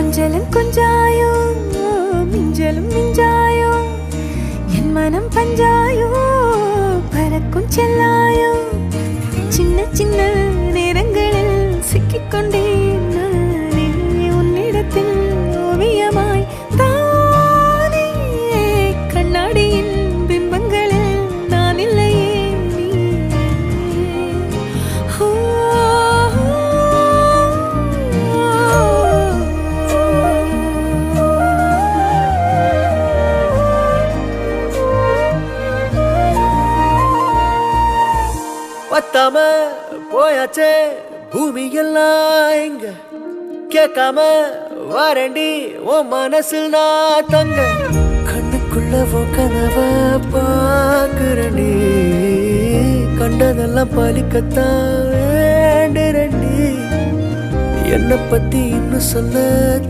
கொஞ்சலும் கொஞ்சாயோ மிஞ்சலும் மிஞ்சாயோ என் மனம் பஞ்சாயோ பறக்கும் செல்லாயோ சின்ன சின்ன நேரங்களில் சிக்கிக்கொண்டேன் நானே உன்னிடத்தில் ஓவியமாய் தானே கண்ணாடியின் பிம்பங்களில் நான் இல்லையே பத்தாம போயாச்சே பூமி எல்லாம் இங்க கேட்காம வாரண்டி உன் மனசில் நான் தங்க கண்ணுக்குள்ள உன் கனவ பாக்குறண்டி கண்டதெல்லாம் பலிக்கத்தான் வேண்டுறண்டி என்னை பத்தி இன்னும் சொல்ல